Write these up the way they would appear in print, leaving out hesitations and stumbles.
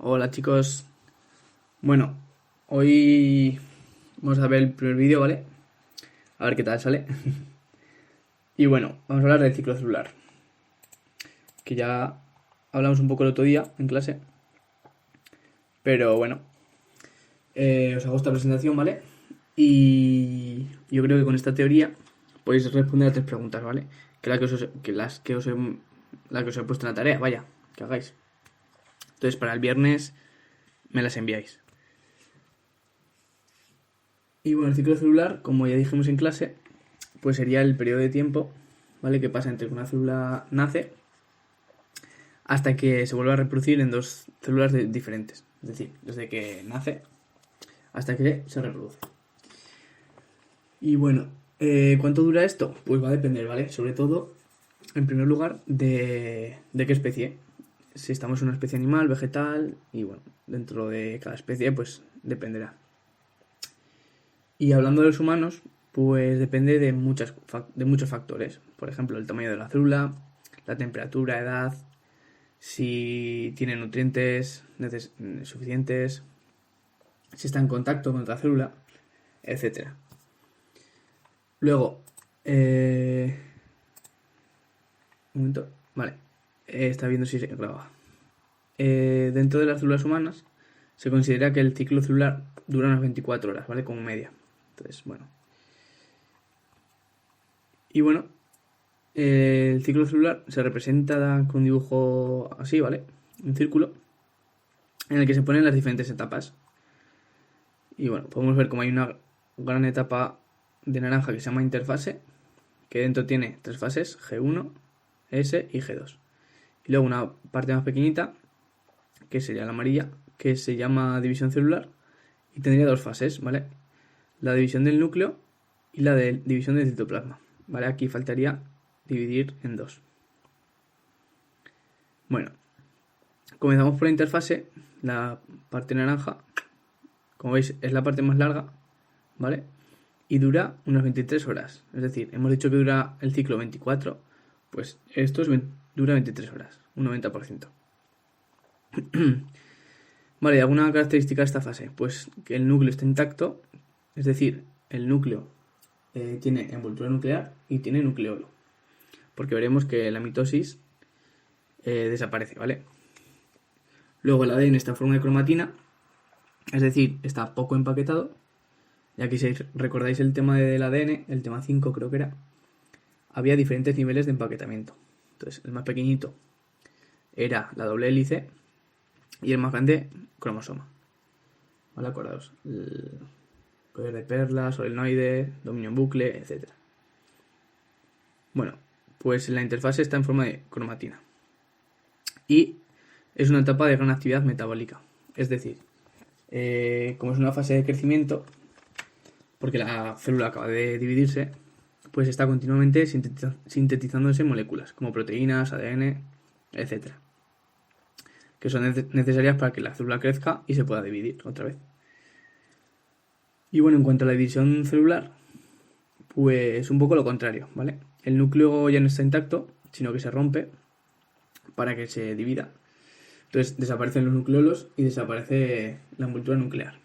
Hola chicos, bueno, hoy vamos a ver el primer vídeo, ¿vale? A ver qué tal sale. Y bueno, vamos a hablar del ciclo celular, que ya hablamos un poco el otro día en clase, pero bueno, os hago esta presentación, ¿vale? Y yo creo que con esta teoría podéis responder a tres preguntas, ¿vale? La que os he puesto en la tarea, vaya, que hagáis. Entonces para el viernes me las enviáis. Y bueno, el ciclo celular, como ya dijimos en clase, pues sería el periodo de tiempo, ¿vale? Que pasa entre que una célula nace hasta que se vuelve a reproducir en dos células diferentes. Es decir, desde que nace hasta que se reproduce. Y bueno, ¿cuánto dura esto? Pues va a depender, ¿vale? Sobre todo, en primer lugar, de qué especie. Si estamos en una especie animal, vegetal, y bueno, dentro de cada especie, pues dependerá. Y hablando de los humanos, pues depende de muchos factores. Por ejemplo, el tamaño de la célula, la temperatura, edad, si tiene nutrientes suficientes, si está en contacto con otra célula, etcétera. Luego, un momento, vale, está viendo si se graba. Dentro de las células humanas se considera que el ciclo celular dura unas 24 horas, ¿vale? Como media. Entonces, bueno. Y bueno, el ciclo celular se representa con un dibujo así, ¿vale? Un círculo en el que se ponen las diferentes etapas. Y bueno, podemos ver como hay una gran etapa de naranja que se llama interfase, que dentro tiene tres fases, G1, S y G2. Y luego una parte más pequeñita, que sería la amarilla, que se llama división celular y tendría dos fases, ¿vale? La división del núcleo y la de división del citoplasma, ¿vale? Aquí faltaría dividir en dos. Bueno, comenzamos por la interfase, la parte naranja, como veis es la parte más larga, ¿vale? Y dura unas 23 horas. Es decir, hemos dicho que dura el ciclo 24, pues esto dura 23 horas, un 90%. Vale, ¿alguna característica de esta fase? Pues que el núcleo está intacto, es decir, el núcleo tiene envoltura nuclear y tiene nucleolo. Porque veremos que la mitosis desaparece, ¿vale? Luego el ADN está en forma de cromatina, es decir, está poco empaquetado. Y aquí si recordáis el tema del ADN, el tema 5 creo que era, había diferentes niveles de empaquetamiento. Entonces, el más pequeñito era la doble hélice y el más grande, cromosoma. ¿Vale? Acordaos. El collar de perla, solenoide, dominio en bucle, etc. Bueno, pues la interfase está en forma de cromatina. Y es una etapa de gran actividad metabólica. Es decir, como es una fase de crecimiento, porque la célula acaba de dividirse, pues está continuamente sintetizándose moléculas, como proteínas, ADN, etc. Que son necesarias para que la célula crezca y se pueda dividir otra vez. Y bueno, en cuanto a la división celular, pues un poco lo contrario, ¿vale? El núcleo ya no está intacto, sino que se rompe para que se divida. Entonces desaparecen los nucleolos y desaparece la envoltura nuclear.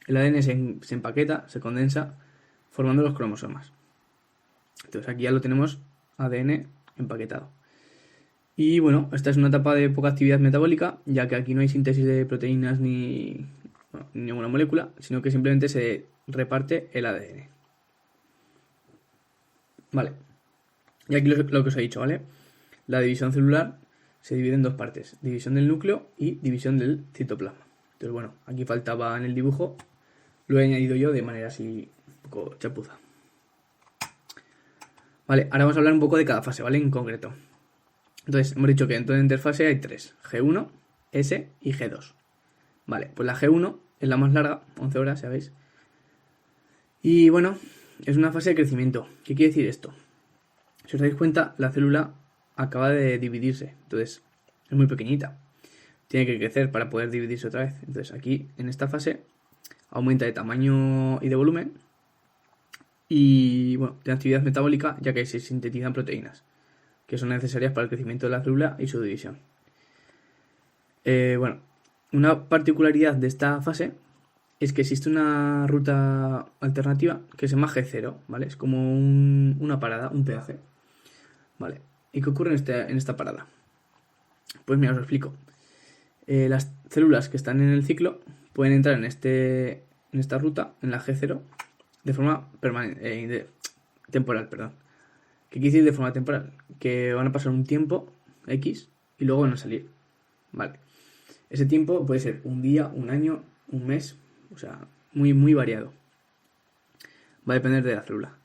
El ADN se empaqueta, se condensa, formando los cromosomas. Entonces aquí ya lo tenemos ADN empaquetado. Y bueno, esta es una etapa de poca actividad metabólica, ya que aquí no hay síntesis de proteínas ni ninguna molécula, sino que simplemente se reparte el ADN. Vale. Y aquí lo que os he dicho, ¿vale? La división celular se divide en dos partes, división del núcleo y división del citoplasma. Entonces, bueno, aquí faltaba en el dibujo, lo he añadido yo de manera así un poco chapuza. Vale, ahora vamos a hablar un poco de cada fase, ¿vale? En concreto. Entonces, hemos dicho que dentro de la interfase hay tres, G1, S y G2. Vale, pues la G1 es la más larga, 11 horas, ya veis. Y bueno, es una fase de crecimiento. ¿Qué quiere decir esto? Si os dais cuenta, la célula acaba de dividirse, entonces es muy pequeñita. Tiene que crecer para poder dividirse otra vez. Entonces aquí, en esta fase, aumenta de tamaño y de volumen. Y bueno, de actividad metabólica, ya que se sintetizan proteínas, que son necesarias para el crecimiento de la célula y su división. Bueno, una particularidad de esta fase es que existe una ruta alternativa que se llama G0, ¿vale? Es como una parada, un peaje, ¿vale? ¿Y qué ocurre en esta parada? Pues mira, os lo explico. Las células que están en el ciclo pueden entrar en esta ruta, en la G0, de forma temporal, perdón. ¿Qué quiere decir de forma temporal? Que van a pasar un tiempo X y luego van a salir, ¿vale? Ese tiempo puede ser un día, un año, un mes, o sea, muy, muy variado. Va a depender de la célula.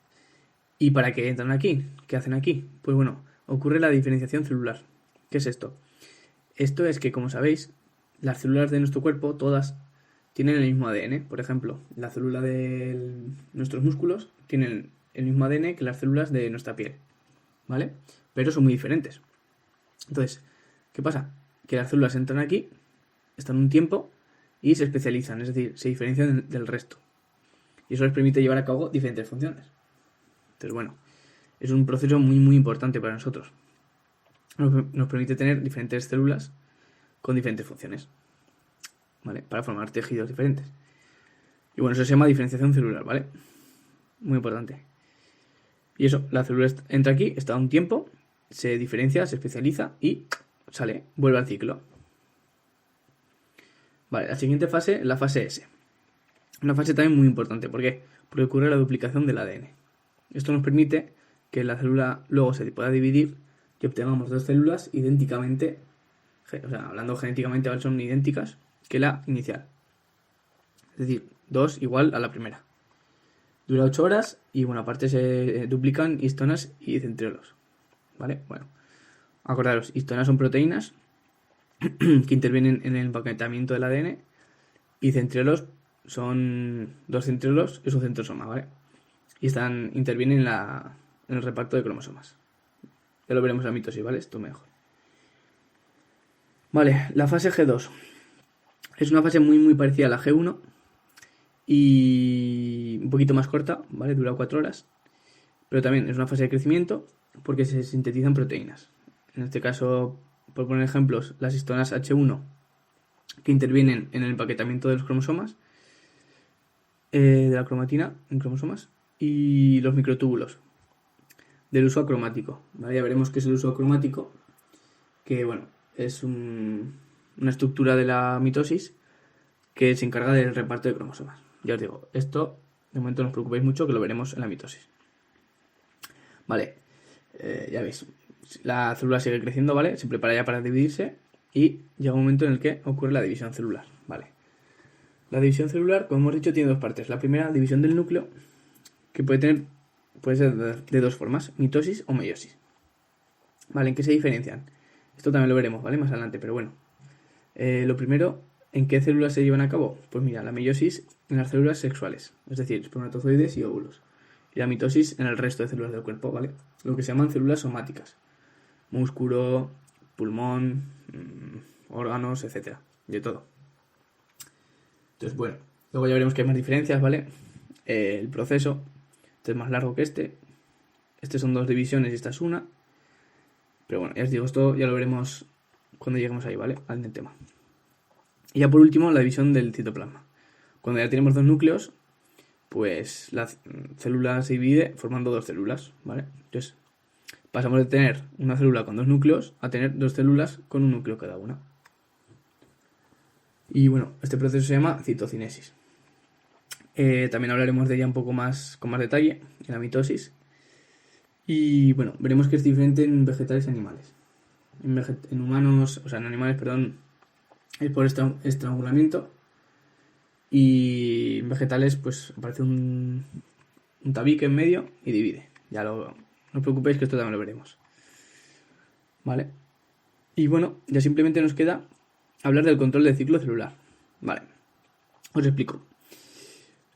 ¿Y para qué entran aquí? ¿Qué hacen aquí? Pues bueno, ocurre la diferenciación celular. ¿Qué es esto? Esto es que, como sabéis, las células de nuestro cuerpo, todas, tienen el mismo ADN. Por ejemplo, la célula de nuestros músculos tienen el mismo ADN que las células de nuestra piel, ¿vale? Pero son muy diferentes. Entonces, ¿qué pasa? Que las células entran aquí, están un tiempo y se especializan, es decir, se diferencian del resto. Y eso les permite llevar a cabo diferentes funciones. Entonces, bueno, es un proceso muy, muy importante para nosotros. Nos permite tener diferentes células con diferentes funciones, ¿vale? Para formar tejidos diferentes. Y bueno, eso se llama diferenciación celular, ¿vale? Muy importante. Y eso, la célula entra aquí, está un tiempo, se diferencia, se especializa y sale, vuelve al ciclo. Vale, la siguiente fase es la fase S. Una fase también muy importante. ¿Por qué? Porque ocurre la duplicación del ADN. Esto nos permite que la célula luego se pueda dividir y obtengamos dos células idénticamente, o sea, hablando genéticamente, son idénticas que la inicial. Es decir, 2 igual a la primera. Dura 8 horas y, bueno, aparte se duplican histonas y centriolos. ¿Vale? Bueno, acordaros, histonas son proteínas que intervienen en el empaquetamiento del ADN y centriolos son dos centriolos, es un centrosoma, ¿vale? Y intervienen en el reparto de cromosomas. Ya lo veremos en la mitosis, ¿vale? Esto mejor. Vale, la fase G2 es una fase muy, muy parecida a la G1 y un poquito más corta, ¿vale? Dura 4 horas, pero también es una fase de crecimiento porque se sintetizan proteínas. En este caso, por poner ejemplos, las histonas H1 que intervienen en el empaquetamiento de los cromosomas, de la cromatina en cromosomas, y los microtúbulos del uso acromático, ¿vale? Ya veremos qué es el uso acromático, que bueno, es una estructura de la mitosis que se encarga del reparto de cromosomas. Ya os digo, esto de momento no os preocupéis mucho, que lo veremos en la mitosis. Vale, ya veis, la célula sigue creciendo, ¿vale? Se prepara ya para dividirse y llega un momento en el que ocurre la división celular, ¿vale? La división celular, como hemos dicho, tiene dos partes. La primera, división del núcleo, que puede ser de dos formas, mitosis o meiosis. ¿Vale? ¿En qué se diferencian? Esto también lo veremos, ¿vale? Más adelante, pero bueno. Lo primero, ¿en qué células se llevan a cabo? Pues mira, la meiosis en las células sexuales, es decir, espermatozoides y óvulos. Y la mitosis en el resto de células del cuerpo, ¿vale? Lo que se llaman células somáticas. Músculo, pulmón, órganos, etcétera. De todo. Entonces, bueno, luego ya veremos que hay más diferencias, ¿vale? El proceso, este es más largo que este. Este son dos divisiones y esta es una. Pero bueno, ya os digo, esto ya lo veremos cuando lleguemos ahí, ¿vale? Al tema. Y ya por último, la división del citoplasma. Cuando ya tenemos dos núcleos, pues la célula se divide formando dos células, ¿vale? Entonces, pasamos de tener una célula con dos núcleos a tener dos células con un núcleo cada una. Y bueno, este proceso se llama citocinesis. También hablaremos de ella un poco más con más detalle en la mitosis. Y bueno, veremos que es diferente en vegetales y animales. En humanos, o sea, en animales, perdón, es por estrangulamiento. Y en vegetales, pues aparece un tabique en medio y divide. No os preocupéis que esto también lo veremos. ¿Vale? Y bueno, ya simplemente nos queda hablar del control del ciclo celular. Vale, os explico.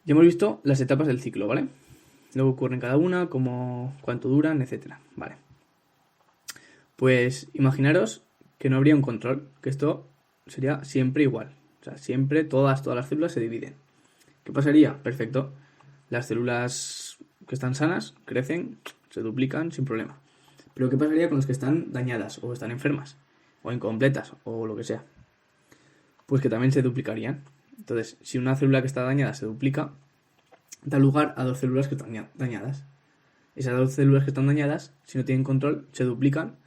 Ya hemos visto las etapas del ciclo, ¿vale? Luego ocurren cada una, cuánto duran, etcétera. Vale. Pues imaginaros que no habría un control, que esto sería siempre igual. O sea, siempre todas las células se dividen. ¿Qué pasaría? Perfecto. Las células que están sanas crecen, se duplican sin problema. Pero ¿qué pasaría con las que están dañadas o están enfermas? O incompletas o lo que sea. pues que también se duplicarían. Entonces, si una célula que está dañada se duplica, da lugar a 2 células que están dañadas. Esas 2 células que están dañadas, si no tienen control, se duplican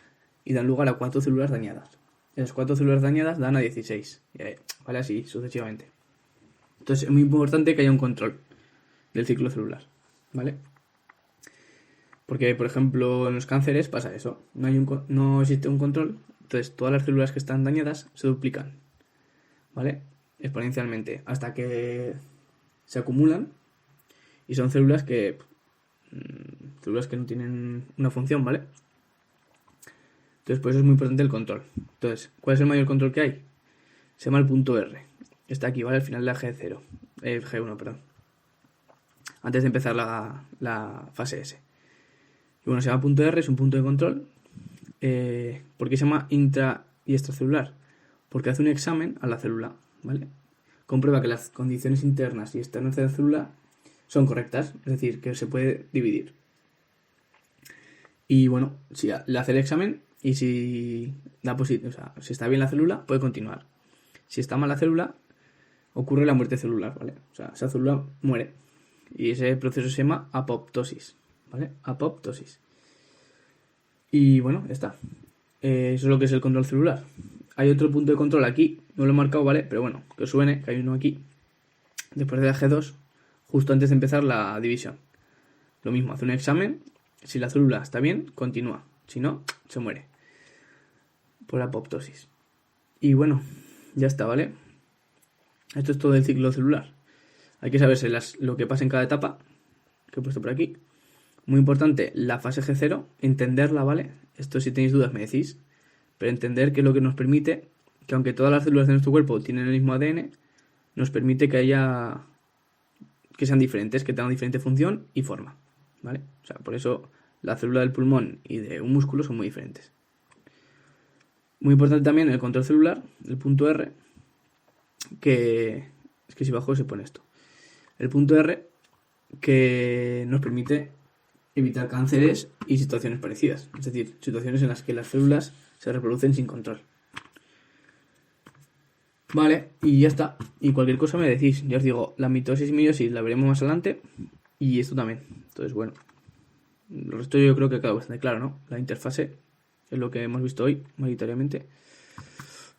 y dan lugar a 4 células dañadas. Esas 4 células dañadas dan a 16. ¿Vale? Así sucesivamente. Entonces es muy importante que haya un control del ciclo celular. ¿Vale? Porque, por ejemplo, en los cánceres pasa eso. No existe un control. Entonces todas las células que están dañadas se duplican. ¿Vale? Exponencialmente. Hasta que se acumulan. Y son células que no tienen una función, ¿vale? Entonces, por eso es muy importante el control. Entonces, ¿cuál es el mayor control que hay? Se llama el punto R. Está aquí, ¿vale? Al final de la G0. G1, perdón. Antes de empezar la fase S. Y bueno, se llama punto R, es un punto de control. ¿Por qué se llama intra y extracelular? Porque hace un examen a la célula, ¿vale? Comprueba que las condiciones internas y externas de la célula son correctas, es decir, que se puede dividir. Y bueno, si le hace el examen y si da positivo, o sea, si está bien la célula, puede continuar. Si está mal la célula, ocurre la muerte celular, ¿vale? O sea, esa célula muere. Y ese proceso se llama apoptosis, ¿vale? Apoptosis. Y bueno, ya está. Eso es lo que es el control celular. Hay otro punto de control aquí, no lo he marcado, ¿vale? Pero bueno, que os suene, que hay uno aquí. Después de la G2, justo antes de empezar la división. Lo mismo, hace un examen. Si la célula está bien, continúa. Si no, se muere. Por apoptosis. Y bueno, ya está, ¿vale? Esto es todo el ciclo celular. Hay que saberse lo que pasa en cada etapa, que he puesto por aquí. Muy importante, la fase G0, entenderla, ¿vale? Esto si tenéis dudas me decís. Pero entender que es lo que nos permite, que aunque todas las células de nuestro cuerpo tienen el mismo ADN, nos permite que sean diferentes, que tengan diferente función y forma, ¿vale? O sea, por eso la célula del pulmón y de un músculo son muy diferentes. Muy importante también el control celular, el punto R, que es que si bajo se pone esto. El punto R que nos permite evitar cánceres y situaciones parecidas, es decir, situaciones en las que las células se reproducen sin control. Vale, y ya está. Y cualquier cosa me decís. Ya os digo, la mitosis y meiosis la veremos más adelante. Y esto también. Entonces, bueno. Lo resto yo creo que ha quedado bastante claro, ¿no? La interfase es lo que hemos visto hoy, mayoritariamente.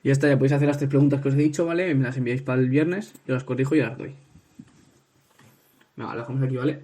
Y ya está, ya podéis hacer las 3 preguntas que os he dicho, ¿vale? Me las enviáis para el viernes, yo las corrijo y las doy. Venga, las dejamos aquí, ¿vale?